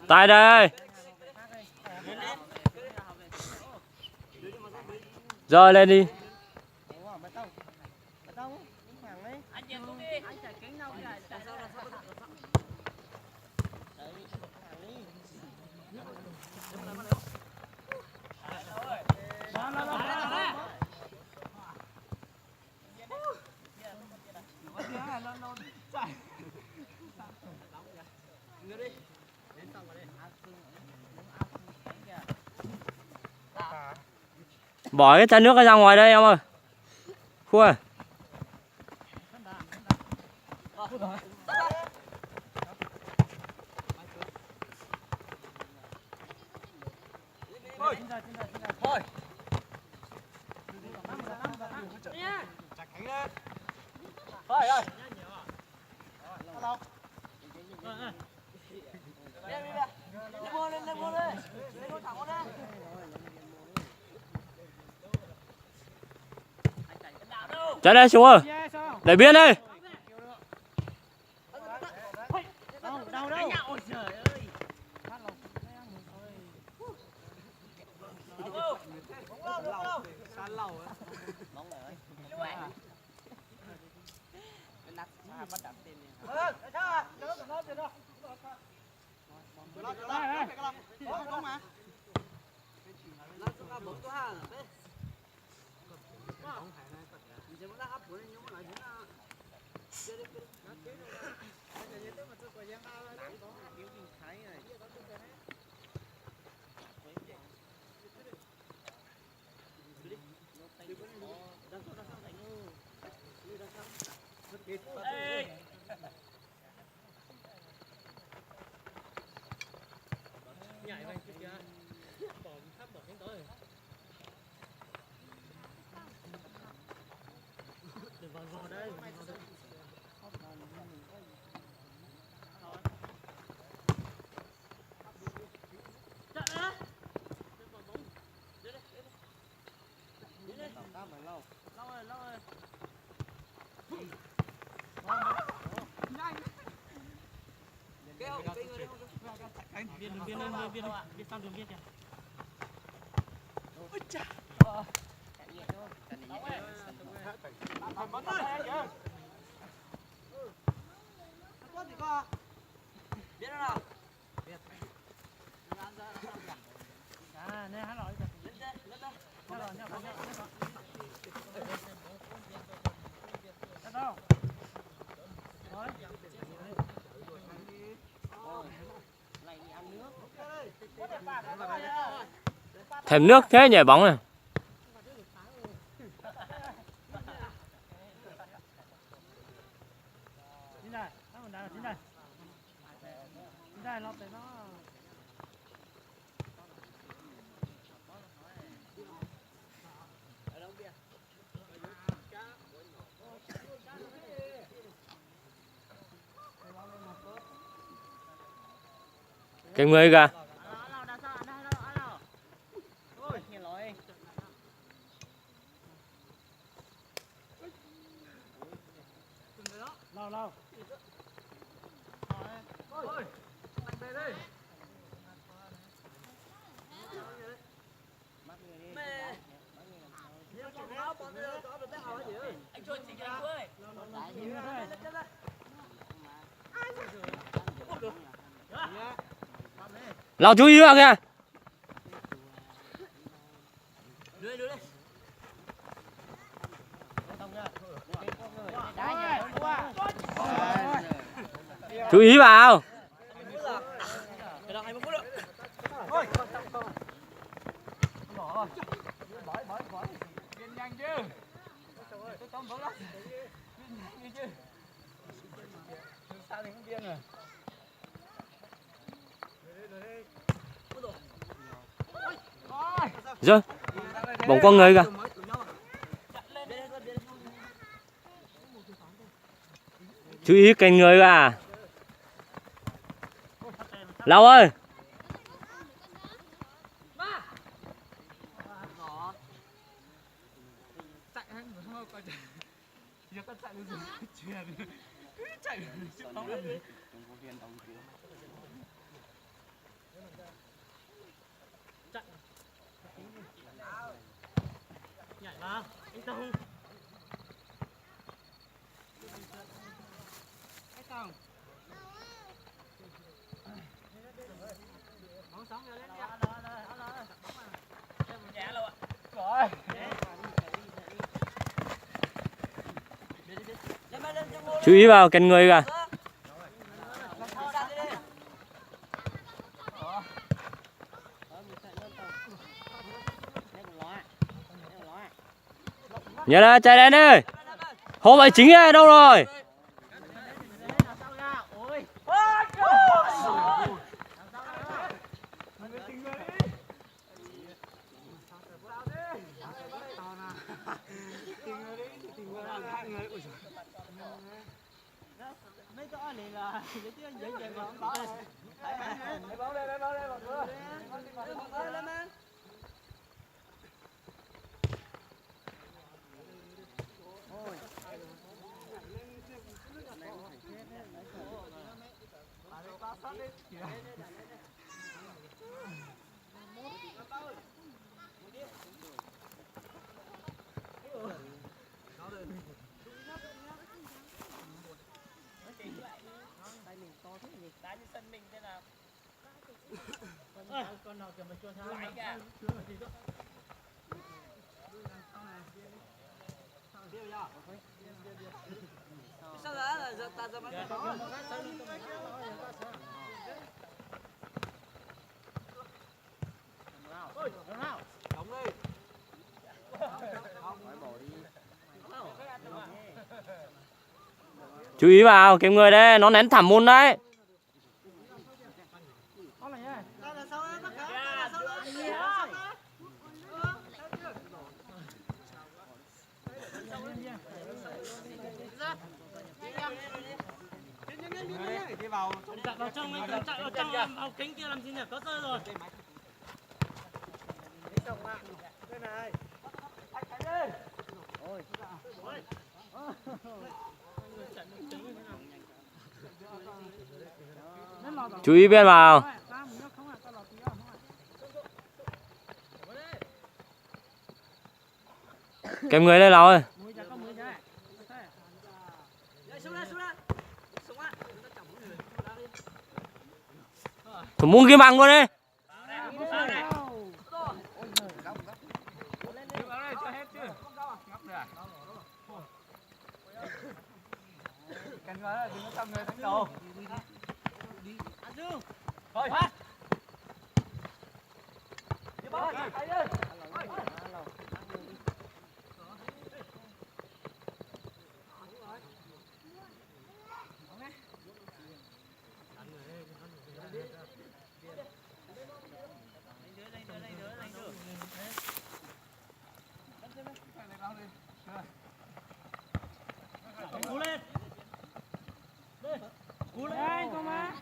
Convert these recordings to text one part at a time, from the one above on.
Tài đây. Rồi lên đi. Bỏ cái chai nước ra ngoài đây em ơi. Khui. Chạy đây xuống ơi. Để biên đây. Thèm nước thế nhảy bóng này. Cái người kìa. Lão chú ý vào kìa. Chú ý vào. Rồi, bóng con người kìa. Chú ý cành người kìa. Lâu ơi. Nhảy vào, anh Tùng. Anh Tùng. Bóng sống rồi lên kìa. Nhẹ luôn ạ. Rồi. Chú ý vào cành người kìa. Nhớ ra chạy lên đi. Hồ Bảy Chính này đâu rồi? Mấy cái này là dễ dàng mà không có. Lấy bóng đây, bọn vừa. Lên mà. Đá như sân mình thế nào? Con nào kìa mà cho tháo lại kìa. Sao là ta ra mắt có. Ôi, nào. Đóng đi. Chú ý vào cái người đấy, nó nén thảm môn đấy. Chạy vào trong ấy, chạy vào trong vào kính kia làm gì nhỉ? Có rơi rồi. Chú ý bên vào. Kèm người đây nào ơi. Thủ muốn kiếm bằng luôn đi. Cần người đừng có cầm người đánh đầu. Anh Dương. Thôi. Đi bóng. Cú lên. Cú lên con má.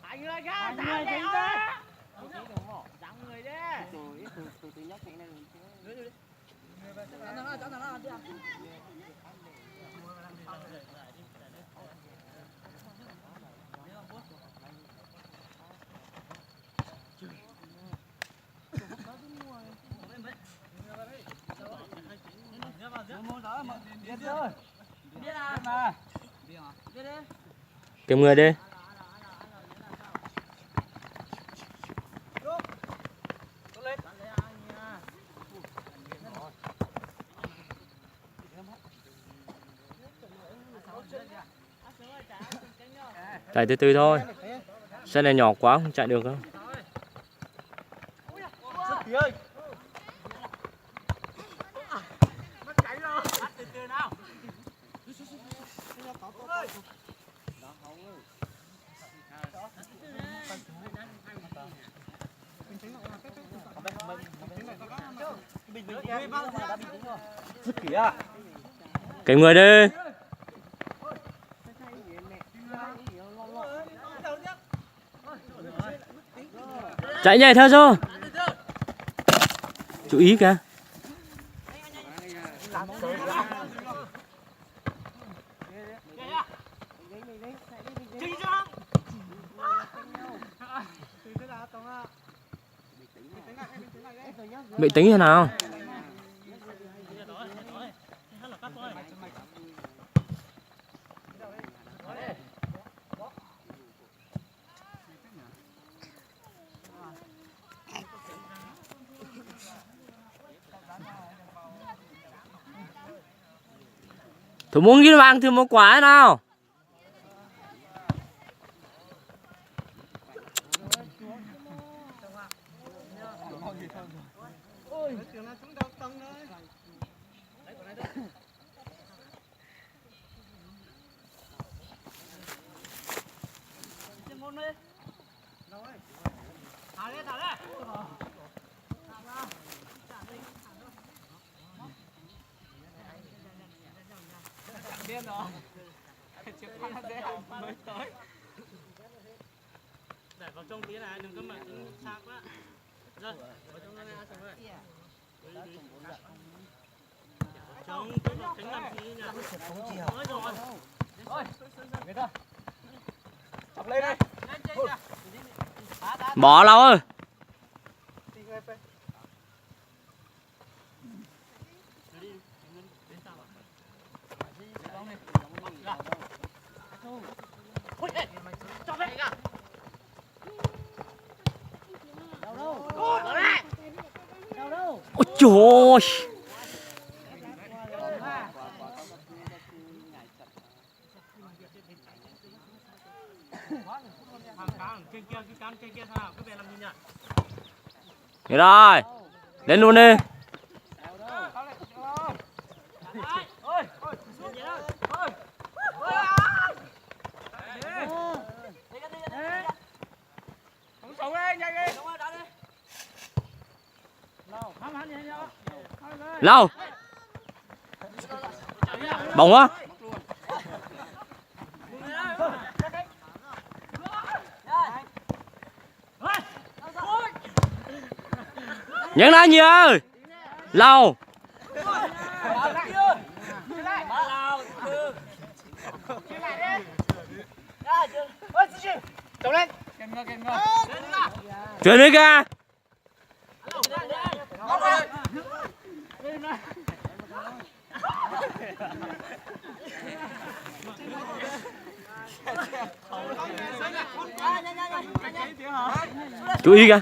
Hai người ra, hai người ra. Dặn người đi. Từ nhóc này này. Kèm người đi. Chạy từ từ thôi. Xe này nhỏ quá không chạy được đâu. Cái người đi. Chạy nhảy theo cho. Chú ý kìa. Bị tính thế nào? Thử muốn ghi vàng thử một quả nào. Điên rồi. Trước khi nó dễ mới tới. Để vào trong tí này, đừng có mà sạc quá. Rồi, vào trong này xong rồi. Trong cái cánh làm gì nhỉ? Nói rồi. Rồi, biết rồi. Chọc lên đây. Bỏ lâu ơi. Ôi trời ơi. Thế rồi. Lên luôn đi. Lâu. Bóng quá. Nhấn ra nhiều. Lâu. Chuyển đi kìa. Chú ý kìa.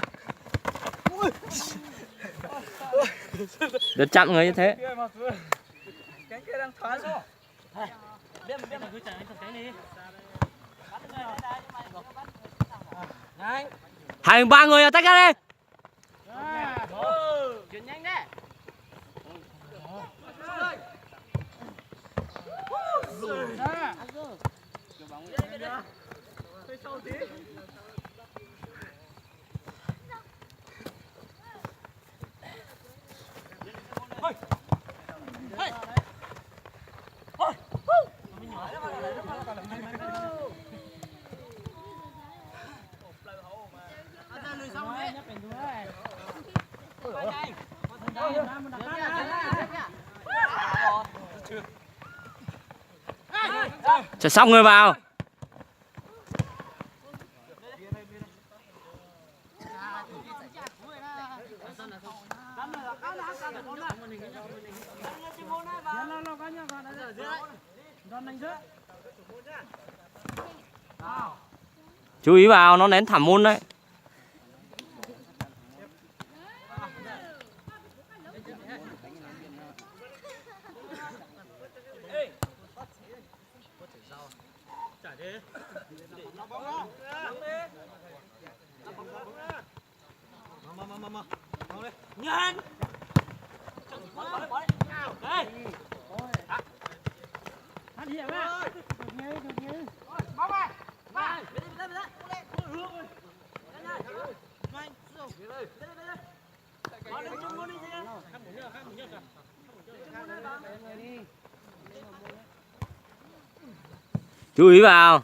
Đừng chặn người như thế. Hai ba người tách ra đi. Chuyển nhanh đấy. Cho xong người vào. Chú ý vào, nó nén thảm môn đấy. Nhanh. Chú ý vào.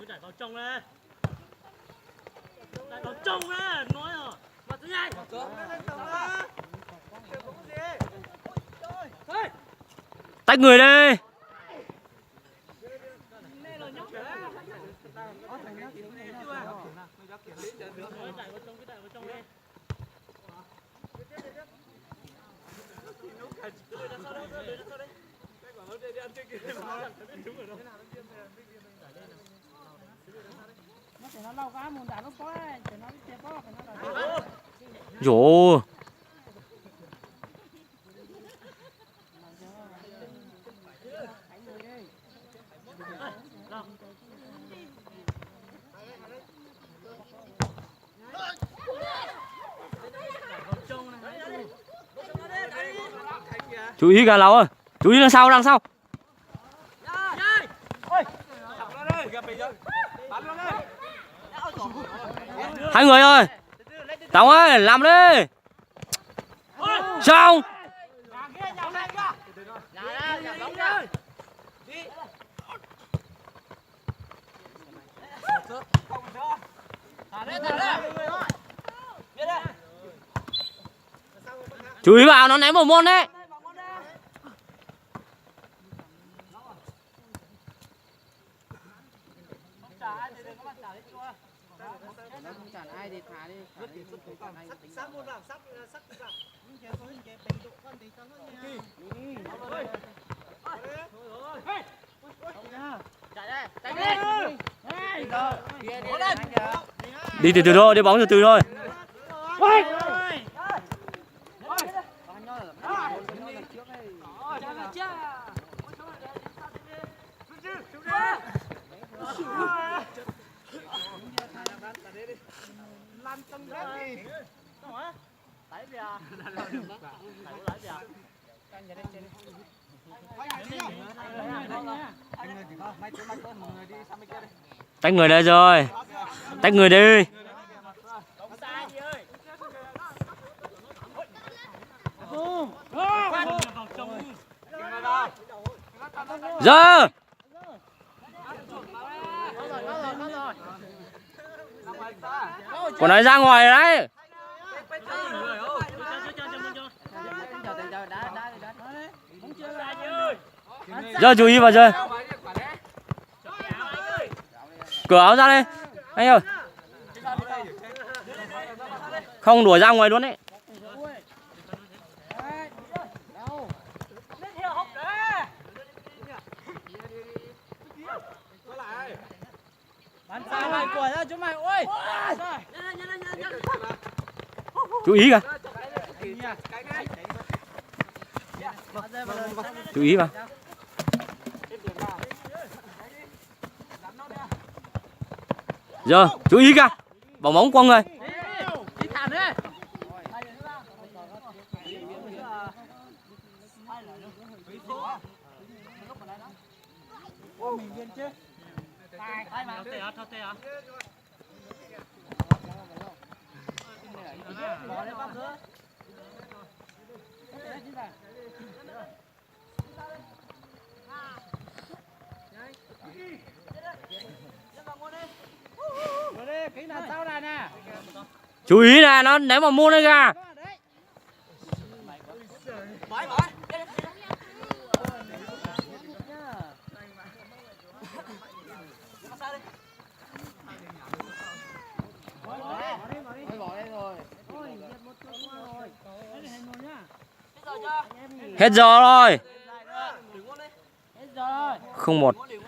Đẩy vào trong lên. Đẩy vào trong lên, nói rồi. Mà thứ nhanh. Tách người đi. Dỗ. Chú ý cả lão ơi. Chú ý đằng sau, đằng sau. Hai người ơi. Tòng ơi, làm đi. Xong. Chú ý vào, nó ném vào môn đấy. Đi từ từ thôi, đi bóng từ từ thôi. Tách người đây rồi. Tách người đi. Giờ. Còn nói ra ngoài đấy. Giờ chú ý vào chơi. Cửa áo ra đây. Anh ơi. Không đuổi ra ngoài luôn đấy. Chú ý kìa. Chú ý vào. Giờ chú ý kìa. Bóng bóng qua người. Chú ý nè, nó ném vào môn đấy kìa. Hết giờ rồi. 0-1.